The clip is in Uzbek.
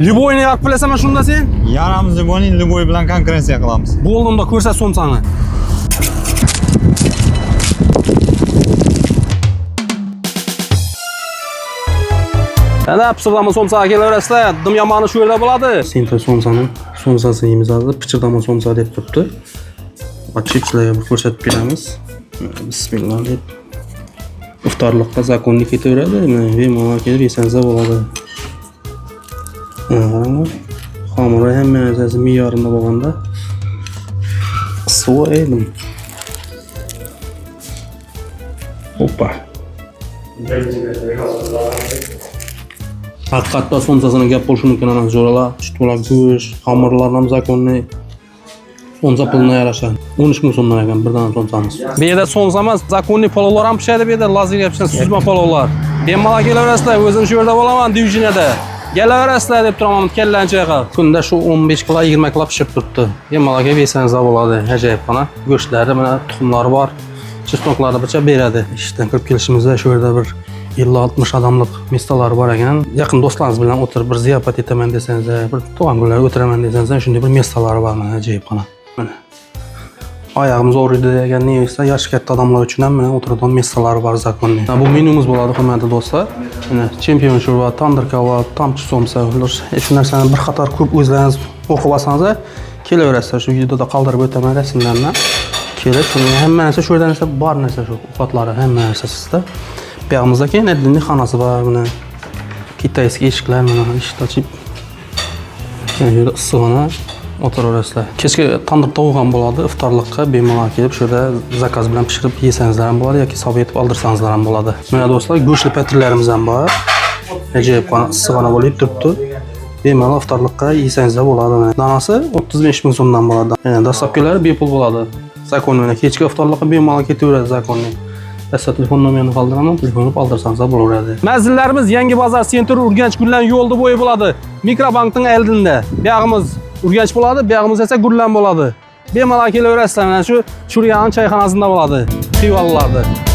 Liboyni yoqib bilasanmi shunda sen? Yaramiz Liboyni Liboy bilan konkurensiya qilamiz. Bo'ldimda ko'rsat somsani. Ana pichirdama somsaga kelaverasizlar. Dim yomoni shu yerda bo'ladi. Senta somsani, somsasini yeymiz hozir. Pichirdama somsa deb turibdi. Ochibsizlarga bir ko'rsatib beramiz. Bismillah deb. Iftorlikqa zakonni ketaveradi. Bemalol kelib yesangiz bo'ladi. Qarang. Xamiri hamma narsasi me'yorida bo'lganda suv edim. Hoppa. Haqiqatda somsasini gap bo'lishi mumkin ana jo'ralar, to'la go'sht, xamirlar ham zakonni somsa pulini yarasha. 13 ming so'mdan ekan bir dona somsamiz. Bu yerda somsa emas, zakonni palovlar ham pishadi bu yerda, lazerga pishgan suzma palovlar. Bemalol kelaverasizlar, o'zim shu yerda bo'laman diviziniyada. Kelaverasizlar deb turaman kellanchaga. Kunda shu 15 kilo, 20 kilo pishib turibdi. Bemalol kelib yesangiz bo'ladi. Ajoyib qana. Go'shtlari, mana tuxumlari bor. Chesnoklari bicha beradi. Ishdan kirib kelishimizda shu yerda bir 50-60 odamlik mistolar bor ekan. Yaqin do'stlaringiz bilan o'tirib bir ziyofat etaman desangiz, bir tug'an kunlar o'tiraman desangiz, shunday bir mistolar bor mana ajoyib qana. Mana oyog'imiz o'rida degan neysa, yosh katta odamlar uchun ham mana o'tiradigan mistolar bor zakonni. Bu menyumuz bo'ladi, hurmatli do'stlar. Mana chempion sho'rva, tandir kebab, tomchi somsa, shu narsani bir qator ko'p o'zlaringiz o'qib olsangiz, kelaverasizlar. Shu videoda qoldirib o'taman rasmlarni. Kelib, shuni hamma narsa shu yerdan esa bor narsa shu ovqatlari hamma narsa sizda. Bu yog'imizda keyin adlining xonasi bor, mana kitayskiy eshiklar, mana eshik ochib. Yana issiqxona o'tiraverasizlar. Kechki tandir tovuq ham bo'ladi, iftorlikqa bemalol kelib shu yerda zakaz bilan pishirib yesangizlar ham bo'ladi yoki sovet etib oldirsangizlar ham bo'ladi. Mana do'stlar, go'shtli patirlarimiz ham bor. Ajoyib qana issiqxona bo'lib turibdi. Bemalol iftorlikqa yesangizlar bo'ladi. Donasi 35 ming so'mdan bo'ladi. Yana dastlabkilari bepul bo'ladi. Zakonni kechki iftorlikqa bemalol ketaveradi zakonni. Dastlab telefon nomerini qoldiraman, telefonini qoldirsangiz bo'laveradi. Manzillarimiz Yangi bozor sentr Urganch Gullan yo'lda bo'yi bo'ladi. Mikrobankning oldinda. Bu yog'imiz Urganch bo'ladi, bu yog'imiz esa Gullan bo'ladi. Bemalol kelaverasizlar, mana shu Churyan choyxonasida bo'ladi. Pivolardi.